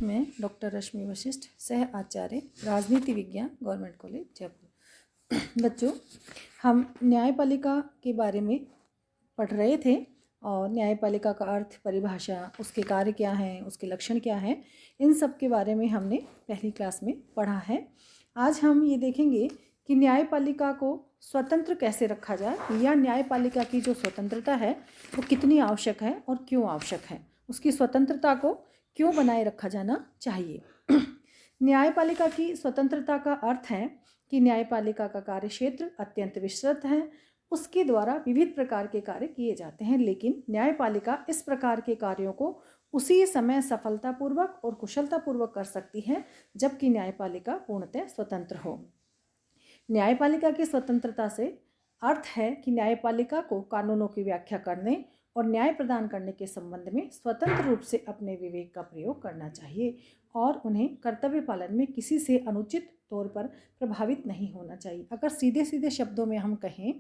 मैं डॉक्टर रश्मि वशिष्ठ, सह आचार्य, राजनीति विज्ञान, गवर्नमेंट कॉलेज जयपुर। बच्चों, हम न्यायपालिका के बारे में पढ़ रहे थे और न्यायपालिका का अर्थ, परिभाषा, उसके कार्य क्या हैं, उसके लक्षण क्या हैं, इन सब के बारे में हमने पहली क्लास में पढ़ा है। आज हम ये देखेंगे कि न्यायपालिका को स्वतंत्र कैसे रखा जाए या न्यायपालिका की जो स्वतंत्रता है वो कितनी आवश्यक है और क्यों आवश्यक है, उसकी स्वतंत्रता को क्यों बनाए रखा जाना चाहिए। न्यायपालिका की स्वतंत्रता का अर्थ है कि न्यायपालिका का कार्यक्षेत्र अत्यंत विस्तृत है, उसके द्वारा विविध प्रकार के कार्य किए जाते हैं, लेकिन न्यायपालिका इस प्रकार के कार्यों को उसी समय सफलतापूर्वक और कुशलतापूर्वक कर सकती है जबकि न्यायपालिका पूर्णतः स्वतंत्र हो। न्यायपालिका की स्वतंत्रता से अर्थ है कि न्यायपालिका को कानूनों की व्याख्या करने और न्याय प्रदान करने के संबंध में स्वतंत्र रूप से अपने विवेक का प्रयोग करना चाहिए और उन्हें कर्तव्य पालन में किसी से अनुचित तौर पर प्रभावित नहीं होना चाहिए। अगर सीधे सीधे शब्दों में हम कहें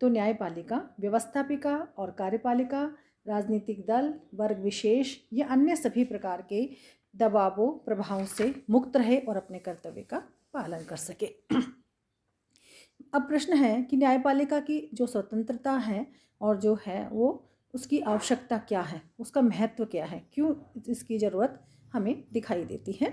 तो न्यायपालिका व्यवस्थापिका और कार्यपालिका राजनीतिक दल, वर्ग विशेष या अन्य सभी प्रकार के दबावों, प्रभावों से मुक्त रहे और अपने कर्तव्य का पालन कर सके। अब प्रश्न है कि न्यायपालिका की जो स्वतंत्रता है और जो है वो उसकी आवश्यकता क्या है, उसका महत्व क्या है, क्यों इसकी ज़रूरत हमें दिखाई देती है।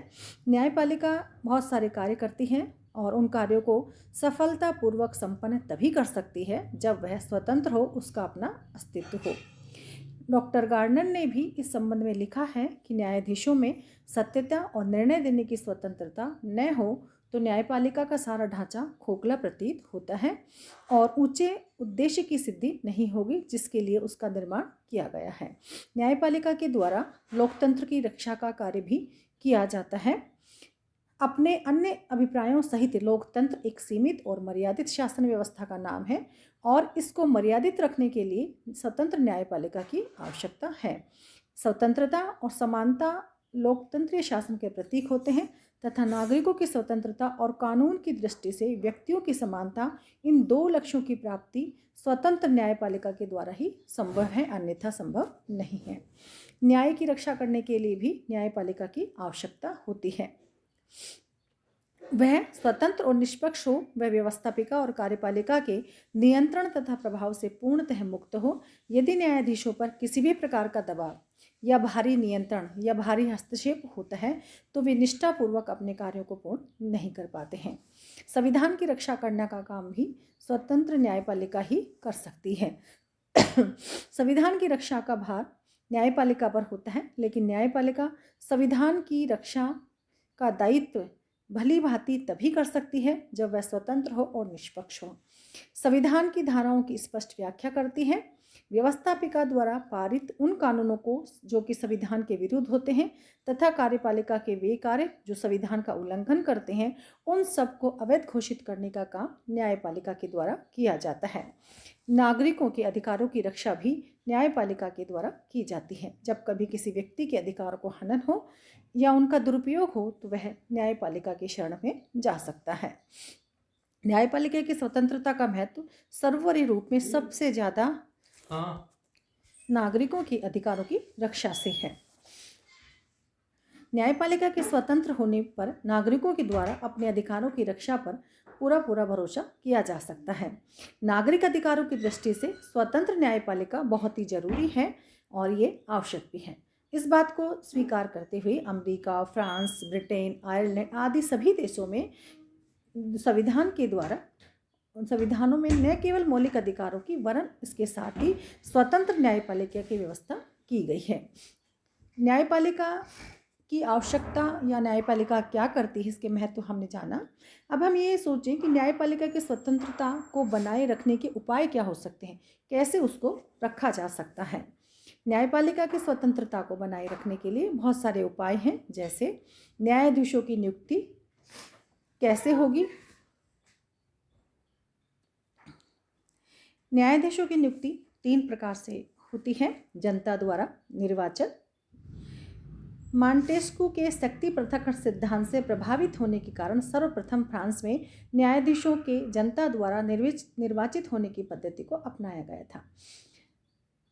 न्यायपालिका बहुत सारे कार्य करती है और उन कार्यों को सफलतापूर्वक संपन्न तभी कर सकती है जब वह स्वतंत्र हो, उसका अपना अस्तित्व हो। डॉक्टर गार्डनर ने भी इस संबंध में लिखा है कि न्यायाधीशों में सत्यता और निर्णय देने की स्वतंत्रता न हो तो न्यायपालिका का सारा ढांचा खोखला प्रतीत होता है और ऊंचे उद्देश्य की सिद्धि नहीं होगी जिसके लिए उसका निर्माण किया गया है। न्यायपालिका के द्वारा लोकतंत्र की रक्षा का कार्य भी किया जाता है। अपने अन्य अभिप्रायों सहित लोकतंत्र एक सीमित और मर्यादित शासन व्यवस्था का नाम है और इसको मर्यादित रखने के लिए स्वतंत्र न्यायपालिका की आवश्यकता है। स्वतंत्रता और समानता लोकतंत्रीय शासन के प्रतीक होते हैं तथा नागरिकों की स्वतंत्रता और कानून की दृष्टि से व्यक्तियों की समानता, इन दो लक्ष्यों की प्राप्ति स्वतंत्र न्यायपालिका के द्वारा ही संभव है, अन्यथा संभव नहीं है। न्याय की रक्षा करने के लिए भी न्यायपालिका की आवश्यकता होती है। वह स्वतंत्र और निष्पक्ष हो, वह व्यवस्थापिका और कार्यपालिका के नियंत्रण तथा प्रभाव से पूर्णतः मुक्त हो। यदि न्यायाधीशों पर किसी भी प्रकार का दबाव या भारी नियंत्रण या भारी हस्तक्षेप होता है तो वे निष्ठापूर्वक अपने कार्यों को पूर्ण नहीं कर पाते हैं। संविधान की रक्षा करने का काम भी स्वतंत्र न्यायपालिका ही कर सकती है। संविधान की रक्षा का भार न्यायपालिका पर होता है, लेकिन न्यायपालिका संविधान की रक्षा का दायित्व भली भांति तभी कर सकती है जब वह स्वतंत्र हो और निष्पक्ष हो। संविधान की धाराओं की स्पष्ट व्याख्या करती है। व्यवस्थापिका द्वारा पारित उन कानूनों को जो कि संविधान के विरुद्ध होते हैं तथा कार्यपालिका के वे कार्य जो संविधान का उल्लंघन करते हैं, उन सब को अवैध घोषित करने का काम न्यायपालिका के द्वारा किया जाता है। नागरिकों के अधिकारों की रक्षा भी न्यायपालिका के द्वारा की जाती है। जब कभी किसी व्यक्ति के अधिकारों को हनन हो या उनका दुरुपयोग हो तो वह न्यायपालिका की शरण में जा सकता है। न्यायपालिका की स्वतंत्रता का महत्व सर्वोपरि रूप में सबसे ज़्यादा नागरिकों के अधिकारों की रक्षा से है। न्यायपालिका के स्वतंत्र होने पर नागरिकों के द्वारा अपने अधिकारों की रक्षा पर पूरा भरोसा किया जा सकता है। नागरिक अधिकारों की दृष्टि से स्वतंत्र न्यायपालिका बहुत ही जरूरी है और ये आवश्यक भी है। इस बात को स्वीकार करते हुए अमेरिका, फ्रांस, ब्रिटेन, आयरलैंड आदि सभी देशों में संविधान के द्वारा संविधानों में न केवल मौलिक अधिकारों की वरन इसके साथ ही स्वतंत्र न्यायपालिका की व्यवस्था की गई है। न्यायपालिका की आवश्यकता या न्यायपालिका क्या करती है, इसके महत्व हमने जाना। अब हम ये सोचें कि न्यायपालिका की स्वतंत्रता को बनाए रखने के उपाय क्या हो सकते हैं, कैसे उसको रखा जा सकता है। न्यायपालिका की स्वतंत्रता को बनाए रखने के लिए बहुत सारे उपाय हैं, जैसे न्यायाधीशों की नियुक्ति कैसे होगी। न्यायाधीशों की नियुक्ति 3 प्रकार से होती है। जनता द्वारा निर्वाचन। मॉन्टेस्क्यू के शक्ति पृथक्करण सिद्धांत से प्रभावित होने के कारण सर्वप्रथम फ्रांस में न्यायाधीशों के जनता द्वारा निर्वाचित होने की पद्धति को अपनाया गया था।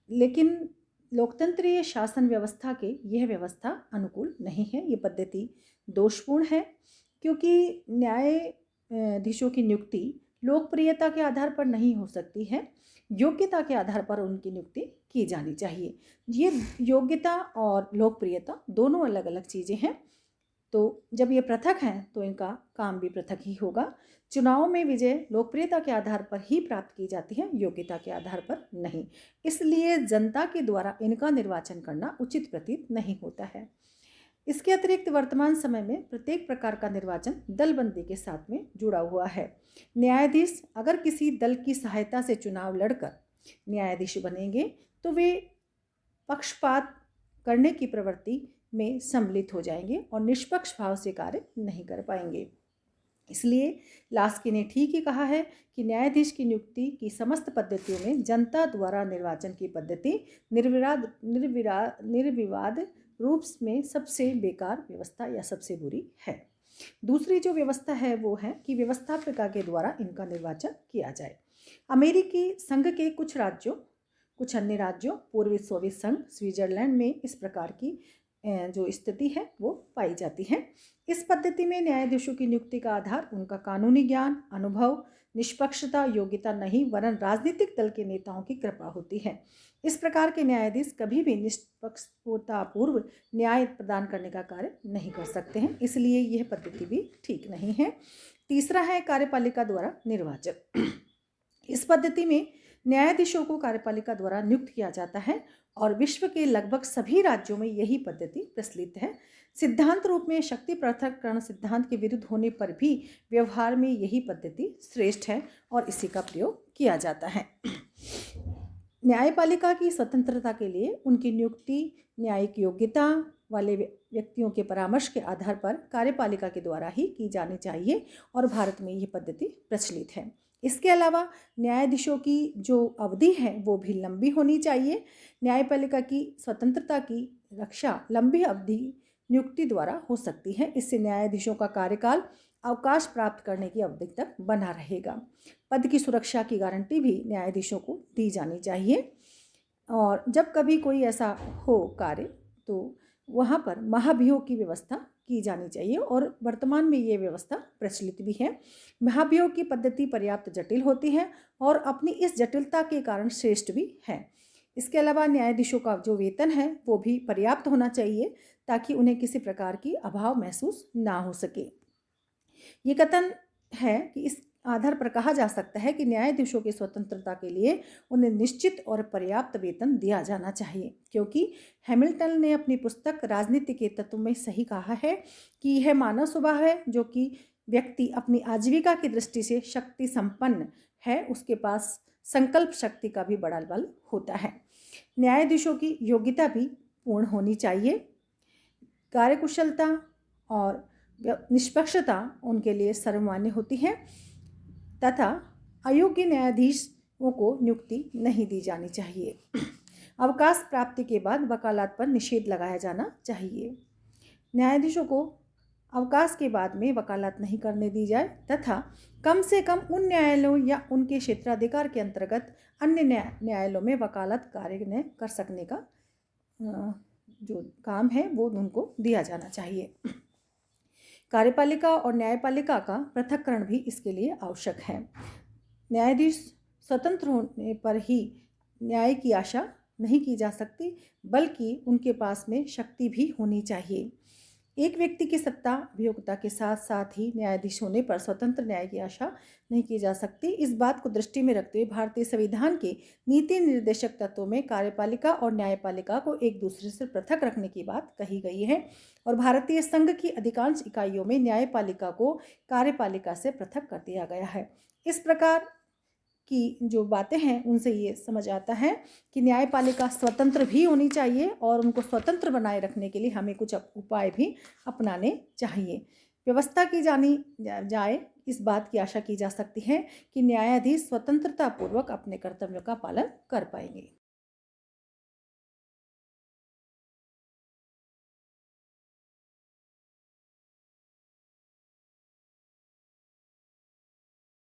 लेकिन लोकतंत्रीय शासन व्यवस्था के यह व्यवस्था अनुकूल नहीं है। ये पद्धति दोषपूर्ण है, क्योंकि न्यायाधीशों की नियुक्ति लोकप्रियता के आधार पर नहीं हो सकती है, योग्यता के आधार पर उनकी नियुक्ति की जानी चाहिए। ये योग्यता और लोकप्रियता दोनों अलग अलग चीज़ें हैं। तो जब ये पृथक हैं तो इनका काम भी पृथक ही होगा। चुनाव में विजय लोकप्रियता के आधार पर ही प्राप्त की जाती है, योग्यता के आधार पर नहीं। इसलिए जनता के द्वारा इनका निर्वाचन करना उचित प्रतीत नहीं होता है। इसके अतिरिक्त वर्तमान समय में प्रत्येक प्रकार का निर्वाचन दलबंदी के साथ में जुड़ा हुआ है। न्यायाधीश अगर किसी दल की सहायता से चुनाव लड़कर न्यायाधीश बनेंगे तो वे पक्षपात करने की प्रवृत्ति में सम्मिलित हो जाएंगे और निष्पक्ष भाव से कार्य नहीं कर पाएंगे। इसलिए लास्की ने ठीक ही कहा है कि न्यायाधीश की नियुक्ति की समस्त पद्धतियों में जनता द्वारा निर्वाचन की पद्धति निर्विवाद रूप में सबसे बेकार व्यवस्था या सबसे बुरी है। दूसरी जो व्यवस्था है वो है कि व्यवस्थापिका के द्वारा इनका निर्वाचन किया जाए। अमेरिकी संघ के कुछ अन्य राज्यों, पूर्वी सोवियत संघ, स्विट्जरलैंड में इस प्रकार की जो स्थिति है वो पाई जाती है। इस पद्धति में न्यायाधीशों की नियुक्ति का आधार उनका कानूनी ज्ञान, अनुभव, निष्पक्षता, योग्यता नहीं वरन राजनीतिक दल के नेताओं की कृपा होती है। इस प्रकार के न्यायाधीश कभी भी निष्पक्षतापूर्व न्याय प्रदान करने का कार्य नहीं कर सकते हैं, इसलिए यह पद्धति भी ठीक नहीं है। तीसरा है कार्यपालिका द्वारा निर्वाचन। इस पद्धति में न्यायाधीशों को कार्यपालिका द्वारा नियुक्त किया जाता है और विश्व के लगभग सभी राज्यों में यही पद्धति प्रचलित है। सिद्धांत रूप में शक्ति पृथक्करण सिद्धांत के विरुद्ध होने पर भी व्यवहार में यही पद्धति श्रेष्ठ है और इसी का प्रयोग किया जाता है। न्यायपालिका की स्वतंत्रता के लिए उनकी नियुक्ति न्यायिक योग्यता वाले व्यक्तियों के परामर्श के आधार पर कार्यपालिका के द्वारा ही की जानी चाहिए और भारत में यह पद्धति प्रचलित है। इसके अलावा न्यायाधीशों की जो अवधि है वो भी लंबी होनी चाहिए। न्यायपालिका की स्वतंत्रता की रक्षा लंबी अवधि नियुक्ति द्वारा हो सकती है। इससे न्यायाधीशों का कार्यकाल अवकाश प्राप्त करने की अवधि तक बना रहेगा। पद की सुरक्षा की गारंटी भी न्यायाधीशों को दी जानी चाहिए और जब कभी कोई ऐसा हो कार्य तो वहाँ पर महाभियोग की व्यवस्था की जानी चाहिए और वर्तमान में ये व्यवस्था प्रचलित भी है। महाभियोग की पद्धति पर्याप्त जटिल होती है और अपनी इस जटिलता के कारण श्रेष्ठ भी है। इसके अलावा न्यायाधीशों का जो वेतन है वो भी पर्याप्त होना चाहिए ताकि उन्हें किसी प्रकार की अभाव महसूस ना हो सके। ये कथन है कि इस आधार पर कहा जा सकता है कि न्यायाधीशों की स्वतंत्रता के लिए उन्हें निश्चित और पर्याप्त वेतन दिया जाना चाहिए, क्योंकि हैमिल्टन ने अपनी पुस्तक राजनीति के तत्व में सही कहा है कि यह मानव स्वभाव है जो कि व्यक्ति अपनी आजीविका की दृष्टि से शक्ति संपन्न है, उसके पास संकल्प शक्ति का भी बड़ा बल होता है। न्यायाधीशों की योग्यता भी पूर्ण होनी चाहिए। कार्यकुशलता और निष्पक्षता उनके लिए सर्वमान्य होती है तथा अयोग्य न्यायाधीशों को नियुक्ति नहीं दी जानी चाहिए। अवकाश प्राप्ति के बाद वकालत पर निषेध लगाया जाना चाहिए। न्यायाधीशों को अवकाश के बाद में वकालत नहीं करने दी जाए तथा कम से कम उन न्यायालयों या उनके क्षेत्राधिकार के अंतर्गत अन्य न्यायालयों में वकालत कार्य कर सकने का जो काम है वो उनको दिया जाना चाहिए। कार्यपालिका और न्यायपालिका का पृथक्करण भी इसके लिए आवश्यक है। न्यायाधीश स्वतंत्र होने पर ही न्याय की आशा नहीं की जा सकती, बल्कि उनके पास में शक्ति भी होनी चाहिए। एक व्यक्ति की सत्ता अभियोग्यता के साथ साथ ही न्यायाधीश होने पर स्वतंत्र न्याय की आशा नहीं की जा सकती। इस बात को दृष्टि में रखते हुए भारतीय संविधान के नीति निर्देशक तत्वों में कार्यपालिका और न्यायपालिका को एक दूसरे से पृथक रखने की बात कही गई है और भारतीय संघ की अधिकांश इकाइयों में न्यायपालिका को कार्यपालिका से पृथक कर दिया गया है। इस प्रकार की जो बातें हैं उनसे ये समझ आता है कि न्यायपालिका स्वतंत्र भी होनी चाहिए और उनको स्वतंत्र बनाए रखने के लिए हमें कुछ उपाय भी अपनाने चाहिए। व्यवस्था की जानी जाए इस बात की आशा की जा सकती है कि न्यायाधीश स्वतंत्रतापूर्वक अपने कर्तव्यों का पालन कर पाएंगे।